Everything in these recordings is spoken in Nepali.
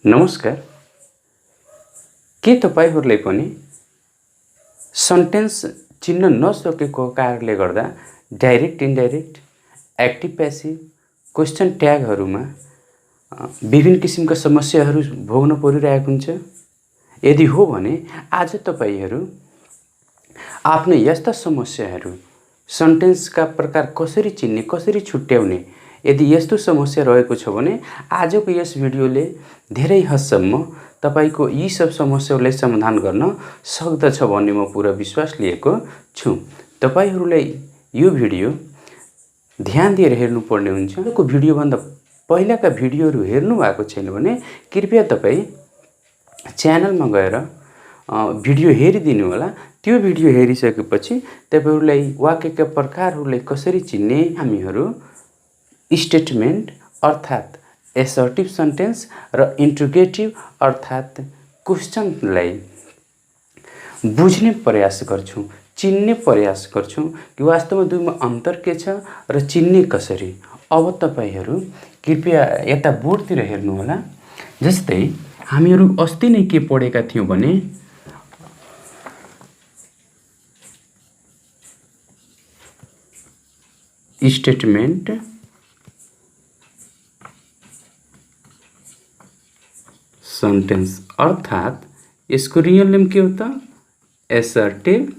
नमस्कार। के तपाईहरुले पनि सेन्टेन्स चिन्न नसकेको कारणले गर्दा direct indirect active passive question ट्यागहरुमा विभिन्न किसिमका समस्याहरू भोग्न परिरहेको हुन्छ? यदि हो भने आज तपाईहरु आफ्नो यस्ता समस्याहरू सेन्टेन्सका प्रकार कसरी चिन्ने, कसरी छुट्याउने, यदि यस्तो समस्या रहेको छ भने आजको यस भिडियोले धेरै हदसम्म तपाईको यी सब समस्याहरूलाई समाधान गर्न सक्दछ भन्ने म पूरा विश्वास लिएको छु। तपाईहरुलाई यो भिडियो ध्यान दिएर हेर्नुपर्ने हुन्छ। यो भिडियो भन्दा पहिलाका भिडियोहरू हेर्नु भएको छैन भने कृपया तपाई च्यानलमा गएर भिडियो हेरिदिनु होला। त्यो भिडियो हेरिसकेपछि तपाईहरुलाई वाक्यका प्रकारहरूलाई कसरी चिन्ने, हामीहरू स्टेटमेन्ट अर्थात एसर्टिभ सेन्टेन्स र इन्ट्रोगेटिभ अर्थात क्वेशनलाई बुझ्ने प्रयास गर्छौं, चिन्ने प्रयास गर्छौं कि वास्तवमा दुईमा अन्तर के छ र चिन्ने कसरी। अब तपाईहरु कृपया यता बोर्डतिर हेर्नु होला। जस्तै हामीहरू अस्ति नै के पढेका थियौं भने स्टेटमेन्ट सेन्टेन्स अर्थात यसको रियल नेम के हो त? Assertive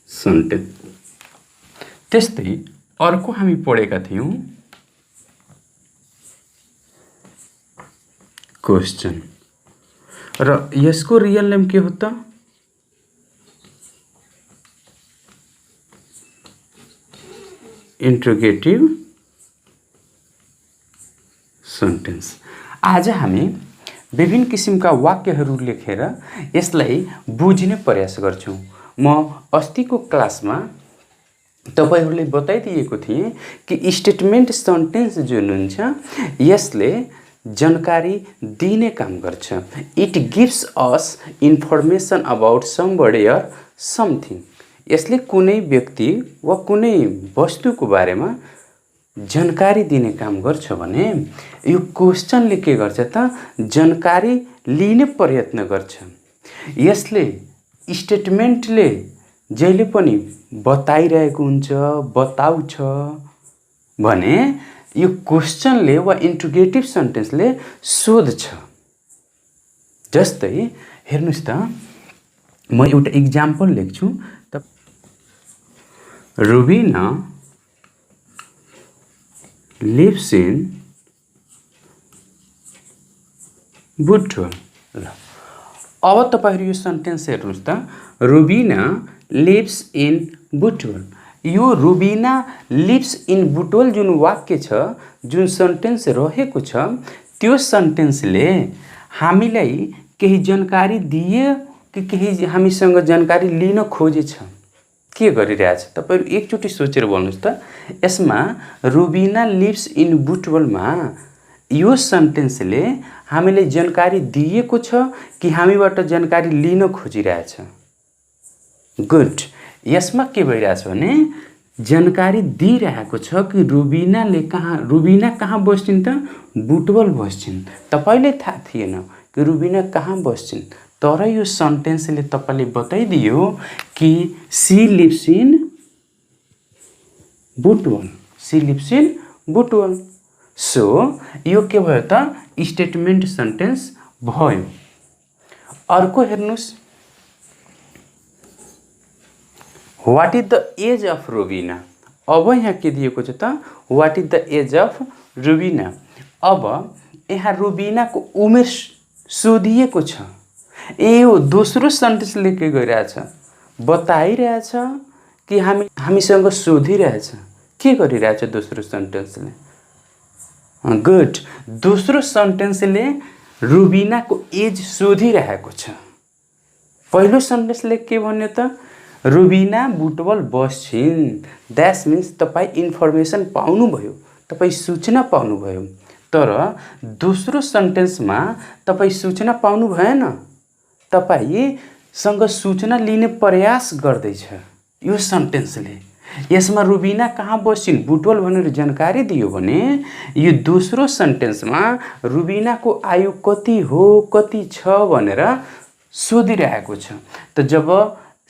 sentence. त्यस्तै अर्को हामी पढेका थियौं क्वेशन र यसको रियल नेम के हो त? Interrogative sentence. आज हामी विभिन्न किसिमका वाक्यहरू लेखेर यसलाई बुझ्ने प्रयास गर्छौं। म अस्तिको क्लासमा तपाईहरुलाई बताइदिएको थिएँ कि स्टेटमेन्ट सेन्टेन्स जुन हुन्छ यसले जानकारी दिने काम गर्छ। It gives us information about somebody or something. यसले कुनै व्यक्ति वा कुनै वस्तुको बारेमा जानकारी दिने काम गर्छ भने यो क्वेशनले के गर्छ त? जानकारी लिने प्रयत्न गर्छ। यसले स्टेटमेन्टले जहिले पनि बताइरहेको हुन्छ, बताउँछ भने यो क्वेशनले वा इन्ट्रोगेटिभ सेन्टेन्सले सोध्छ। जस्तै हेर्नुस् त, म एउटा एक्जाम्पल लेख्छु। Rubina lives in Butwal. अब तपाईहरु यो सेन्टेन्स हेर्नुस् त, रुबिना लिव्स इन बुटवल। यो रुबिना लिव्स इन बुटवल जुन वाक्य छ, जुन सेन्टेन्स रहेको छ, त्यो सेन्टेन्सले हामीलाई केही जानकारी दिए कि केही हामीसँग जानकारी लिन खोजेछ? के गरिरहेछ? तपाईहरु एकचोटी सोचेर भन्नुस् त। यसमा रुबिना लिव्स इन बुटवलमा यो सेन्टेन्सले हामीले जानकारी दिएको छ कि हामीबाट जानकारी लिन खोजिरहेछ? गुड। यसमा के भइरहेछ भने जानकारी दिइरहेको छ कि रुबिना कहाँ बस्छिन् त? बुटवल बस्छिन्। तपाईलाई थाहा थिएन कि रुबिना कहाँ बस्छिन्, तर यो सेन्टेन्सले तपाईलाई बताइदियो कि she lives in Butwal. She lives in Butwal. So यो के भयो त? स्टेटमेन्ट सेन्टेन्स भयो। अर्को हेर्नुस्, what is the age of Rubina. अब यहाँ के दिएको छ त? What is the age of Rubina. अब यहाँ रुबिनाको उमेर सोधिएको छ। यो दोस्रो सेन्टेन्सले के गरिरहेछ? बताइरहेछ कि हामीसँग सोधिरहेछ? के गरिरहेछ दोस्रो सेन्टेन्सले? गुड। दोस्रो सेन्टेन्सले रुबिनाको एज सोधिरहेको छ। पहिलो सेन्टेन्सले के भन्यो त? रुबिना बुटवल बस्छिन्। दैट मिन्स तपाई इन्फर्मेसन पाउनुभयो, तपाई सूचना पाउनुभयो। तर दोस्रो सेन्टेन्समा तपाई सूचना पाउनु भएन, तपाईसँग सूचना लिने प्रयास गर्दैछ यो सेन्टेन्सले। यसमा रुबिना कहाँ बसिन् बुटवल भनेर जानकारी दियो भने यो दोस्रो सेन्टेन्समा रुबिनाको आयु कति हो कति छ भनेर सोधिरहेको छ। त जब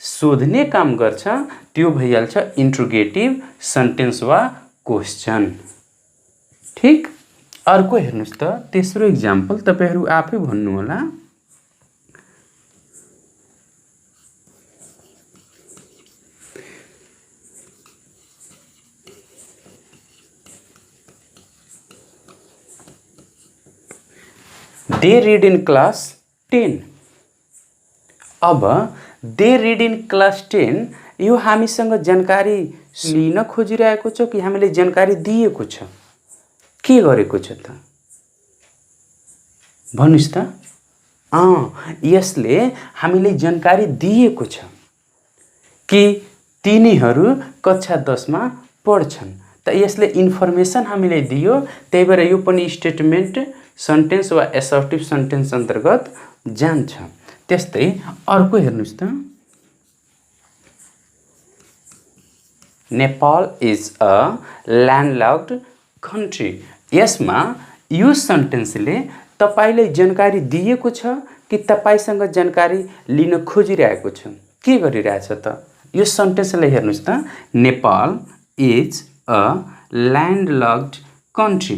सोध्ने काम गर्छ त्यो भइहाल्छ इन्ट्रोगेटिभ सेन्टेन्स वा क्वेशन। ठीक, अर्को हेर्नुस् त तेस्रो एक्जाम्पल तपाईहरु आफै भन्नु होला। They read in class 10। अब दे रीड इन क्लास 10 यो हामीसँग जानकारी लिन खोजिरहेको छ कि हामीले जानकारी दिएको छ, के गरेको छ त भन्नुस् त। यसले हामीले जानकारी दिएको छ कि तिनीहरू कक्षा 10 मा पढ्छन्। त यसले इन्फर्मेसन हामीले दियो, त्यही भएर यो पनि स्टेटमेन्ट सेन्टेन्स वा एसर्टिभ सेन्टेन्स अन्तर्गत जान्छ। त्यस्तै अर्को हेर्नुस् त, Nepal is a landlocked country. यसमा यो सेन्टेन्सले तपाईलाई जानकारी दिएको छ कि तपाईसँग जानकारी लिन खोजिरहेको छ, के गरिरहेछ त। यो सेन्टेन्सलाई हेर्नुस् त, Nepal is a landlocked country.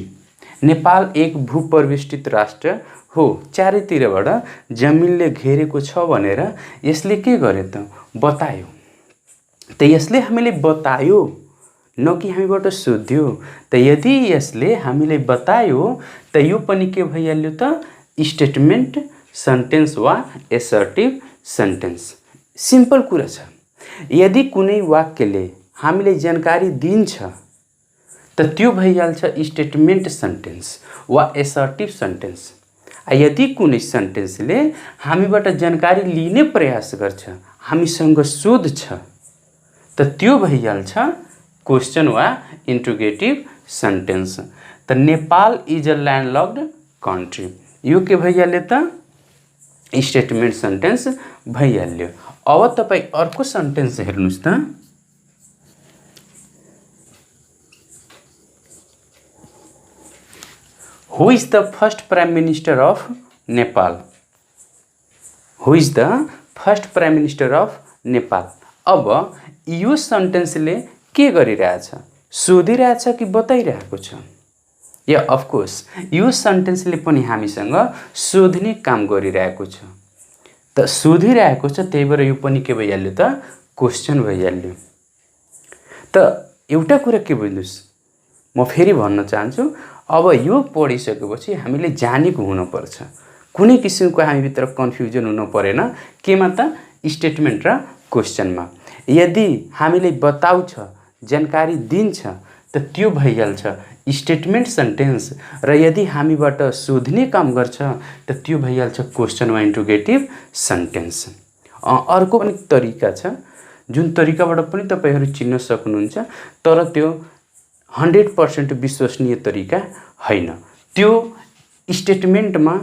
Nepal एक भूपरिवेष्टित राष्ट्र हो, चारैतिरबाट जमिनले घेरेको छ भनेर यसले के गर्यो त बतायो। त यसले हामीले बतायो न कि हामीबाट सोध्यो। त यदि यसले हामीले बतायो त यो पनि के भइहाल्यो त स्टेटमेन्ट सेन्टेन्स वा एसर्टिभ सेन्टेन्स। सिम्पल कुरा छ, यदि कुनै वाक्यले हामीले जानकारी दिन्छ त त्यो भइहाल्छ स्टेटमेन्ट सेन्टेन्स वा एसर्टिभ सेन्टेन्स। यदि कुनै सेन्टेन्सले हामीबाट जानकारी लिने प्रयास गर्छ, हामीसँग सोध्छ त त्यो भइहाल्छ क्वेशन वा इन्ट्रोगेटिभ सेन्टेन्स। त Nepal is a landlocked country यो के भइहाल्यो त स्टेटमेन्ट सेन्टेन्स भइहाल्यो। अब तपाई अर्को सेन्टेन्स हेर्नुस् त, Who is the first Prime Minister of Nepal? Who is the first Prime Minister of Nepal? अब यो सेन्टेन्सले के गरिरहेछ, सोधिरहेछ कि बताइरहेको छ। या अफ कोर्स यो सेन्टेन्सले पनि हामीसँग सोध्ने काम गरिरहेको छ। त सोधिरहेको छ, त्यही भएर यो पनि के भइहाल्यो त क्वेशन भइहाल्यो। त एउटा कुरा के बुझ्नुस्, म फेरि भन्न चाहन्छु, अब यो पढिसकेपछि हामीले जानेको हुनुपर्छ। कुनै किसिमको हामीभित्र कन्फ्युजन हुन परेन केमा त स्टेटमेन्ट र क्वेशनमा। यदि हामीले बताउँछ जानकारी दिन्छ त त्यो भइहाल्छ स्टेटमेन्ट सेन्टेन्स, र यदि हामीबाट सोध्ने काम गर्छ त त्यो भइहाल्छ क्वेशन वा इन्ट्रोगेटिभ सेन्टेन्स। अर्को पनि तरिका छ जुन तरिकाबाट पनि तपाईहरु चिन्न सक्नुहुन्छ, तर त्यो 100% विश्वसनीय तरिका हैन। त्यो स्टेटमेन्टमा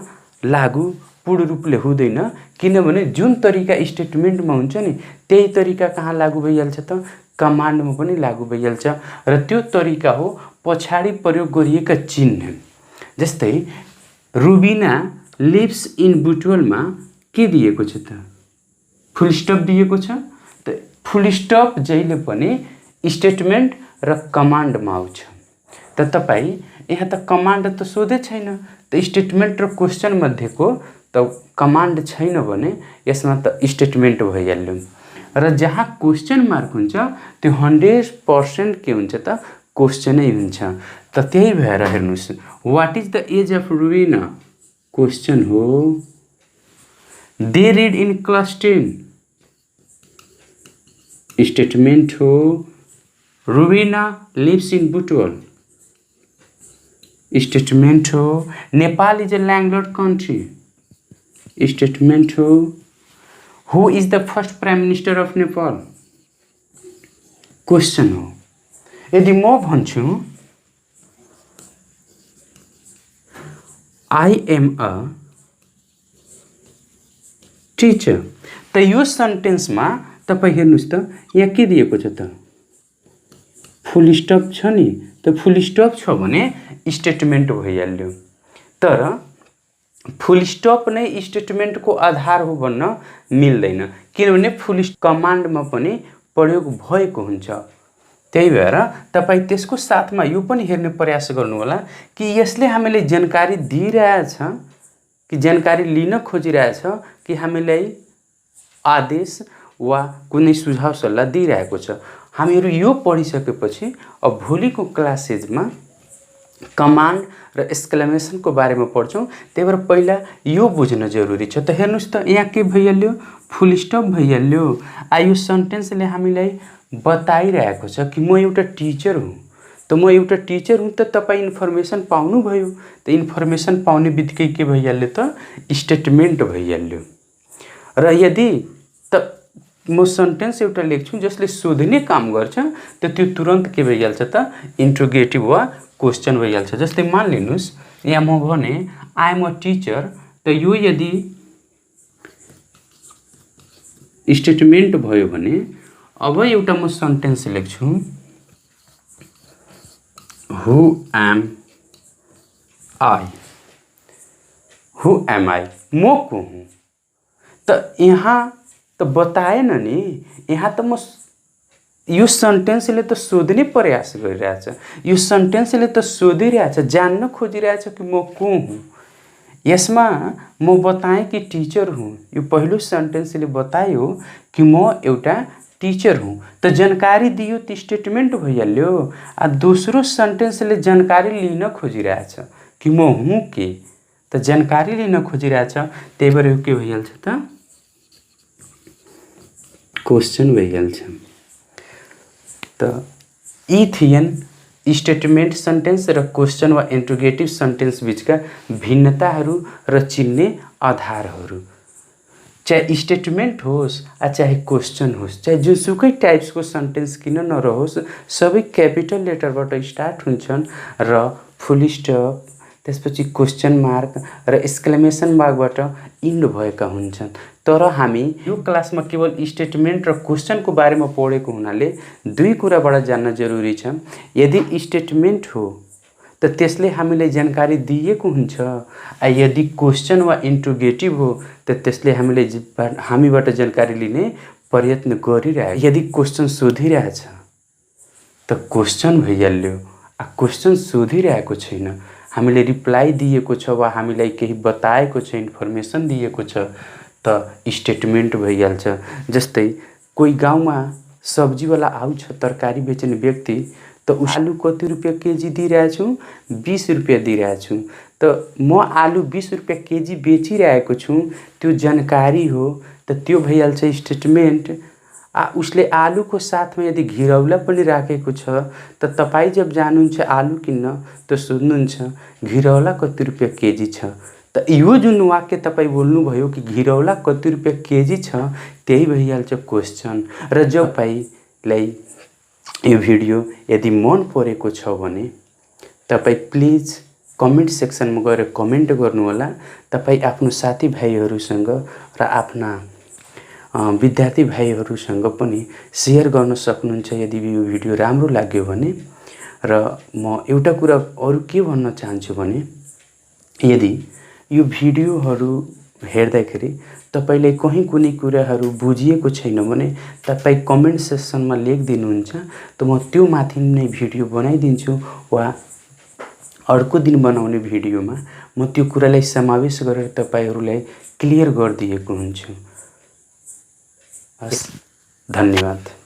लागू पूर्ण रूपले हुँदैन, किनभने जुन तरिका स्टेटमेन्टमा हुन्छ नि त्यही तरिका कहाँ लागू भइहाल्छ त कमान्डमा पनि लागू भइहाल्छ। र त्यो तरिका हो पछाडी प्रयोग गरिएका चिन्ह। जस्तै रुबिना लिभ्स इन बुटवलमा के दिएको छ त फुल स्टप दिएको छ। त फुल स्टप जहिले पनि स्टेटमेन्ट र कमान्डमा आउँछ। त तपाई यहाँ त कमान्ड त सोधे छैन, त स्टेटमेन्ट र क्वेशन मध्येको त कमान्ड छैन भने यसमा त स्टेटमेन्ट भइहाल्यो। र जहाँ क्वेशन मार्क हुन्छ त्यो 100% के हुन्छ त क्वेशनै हुन्छ। त त्यही भएर हेर्नुस्, what is the age of Rubina, question हो। They read in class 10, statement हो। Rubina lives in Butwal, statement हो। Nepal is a landlocked country, statement हो। Who is the first prime minister of Nepal, question हो। यदि म भन्छु आई एम अ टिचर, त यो सेन्टेन्समा तपाई हेर्नुस् त यहाँ के दिएको छ त फुल स्टप छ नि, त फुल स्टप छ भने स्टेटमेन्ट भइहाल्यो। तर फुल स्टप नै स्टेटमेन्टको आधार हो भन्न मिल्दैन, किनभने फुल कमान्डमा पनि प्रयोग भएको हुन्छ। त्यही भएर तपाईँ त्यसको साथमा यो पनि हेर्ने प्रयास गर्नुहोला कि यसले हामीलाई जानकारी दिइरहेछ कि जानकारी लिन खोजिरहेछ कि हामीलाई आदेश वा कुनै सुझाव सल्लाह दिइरहेको छ। हामीहरू यो पढिसकेपछि अब भोलिको क्लासेजमा कमान्ड र एक्सक्लेमेसनको बारेमा पढ्छौँ। त्यही भएर पहिला यो बुझ्न जरुरी छ। त हेर्नुहोस् त यहाँ के भइहाल्यो, फुल स्टप भइहाल्यो। यो सेन्टेन्सले हामीलाई बताइरहेको छ कि म एउटा टिचर हुँ। त म एउटा टिचर हुँ त तपाईँ इन्फर्मेसन पाउनुभयो। त इन्फर्मेसन पाउने बित्तिकै के भइहाल्यो त स्टेटमेन्ट भइहाल्यो। र यदि त म सेन्टेन्स एउटा लेख्छु जसले सोध्ने काम गर्छ त त्यो तुरन्त के भइहाल्छ त इन्ट्रोगेटिभ वा क्वेसन भइहाल्छ। जस्तै मान लिनुहोस् यहाँ म भने आई एम अ टिचर, त यो यदि स्टेटमेन्ट भयो भने अब एउटा म सेन्टेन्स लेख्छु, who am I, who am I, म को हुँ। त यहाँ त बताएन नि, यहाँ त म यो सेन्टेन्सले त सोध्ने प्रयास गरिरहेछ, यो सेन्टेन्सले त सोधिरहेछ, जान्न खोजिरहेछ कि म को हुँ। यसमा म बताएँ कि टिचर हुँ। यो पहिलो सेन्टेन्सले बतायो कि म एउटा टिचर हुँ, त जानकारी दियो त स्टेटमेन्ट भइहाल्यो। दोस्रो सेन्टेन्सले जानकारी लिन खोजिरहेछ कि म हुँ के, त जानकारी लिन खोजिरहेछ। त्यही भएर यो के भइहाल्छ त क्वेसन भइहाल्छ। त यी थिएन स्टेटमेन्ट सेन्टेन्स र क्वेसन वा इन्ट्रोगेटिभ सेन्टेन्स बिचका भिन्नताहरू र चिन्ने आधारहरू। चाहे स्टेटमेन्ट होस् चाहे क्वेसन होस्, चाहे जुनसुकै टाइप्सको सेन्टेन्स किन नरहोस्, सबै क्यापिटल लेटरबाट स्टार्ट हुन्छन् र फुल स्टप, त्यसपछि क्वेसन मार्क र एक्सक्लेमेसन मार्कबाट इन्ड भएका हुन्छन्। तर हामी यो क्लासमा केवल स्टेटमेन्ट र क्वेसनको बारेमा पढेको हुनाले दुई कुराबाट जान्न जरुरी छ। यदि स्टेटमेन्ट हो त त्यसले हामीलाई जानकारी दिएको हुन्छ, यदि क्वेसन वा इन्ट्रोगेटिभ हो त त्यसले हामीबाट जानकारी लिने प्रयत्न गरिरहेको। यदि क्वेसन सोधिरहेछ त क्वेसन भइहाल्यो। क्वेसन सोधिरहेको छैन, हामीले रिप्लाई दिएको छ वा हामीलाई केही बताएको छ, इन्फर्मेसन दिएको छ, त स्टेटमेन्ट भइहाल्छ। जस्तै कोही गाउँमा सब्जीवाला आउँछ, तरकारी बेच्ने व्यक्ति, त आलु कति रुपियाँ केजी दिइरहेछु, 20 रुपियाँ दिइरहेछु। त म आलु 20 रुपियाँ केजी बेचिरहेको छु, त्यो जानकारी हो, त त्यो भइहाल्छ स्टेटमेन्ट। उसले आलुको साथमा यदि घिरौला पनि राखेको छ, त तपाईँ जब जानुहुन्छ आलु किन्न त सोध्नुहुन्छ घिरौला कति रुपियाँ केजी छ। त यो जुन वाक्य तपाईँ बोल्नुभयो कि घिरौला कति रुपियाँ केजी छ, त्यही भइहाल्छ क्वेसन। र जब तपाईँलाई यो भिडियो यदि मन परेको छ भने तपाईँ प्लिज कमेन्ट सेक्सनमा गएर कमेन्ट गर्नुहोला। तपाईँ आफ्नो साथीभाइहरूसँग र आफ्ना विद्यार्थी भाइहरूसँग पनि सेयर गर्न सक्नुहुन्छ यदि यो भिडियो राम्रो लाग्यो भने। र म एउटा कुरा अरू के भन्न चाहन्छु भने, यदि यो भिडियोहरू हेर्दाखेरि तपाईलाई कहीँ कुनै कुराहरू बुझिएको छैन भने तपाईँ कमेन्ट सेक्सनमा लेखिदिनुहुन्छ, त म त्यो माथि नै भिडियो बनाइदिन्छु वा अर्को दिन बनाउने भिडियोमा म त्यो कुरालाई समावेश गरेर तपाईहरूलाई क्लियर गरिदिएको हुन्छु। हस्, धन्यवाद।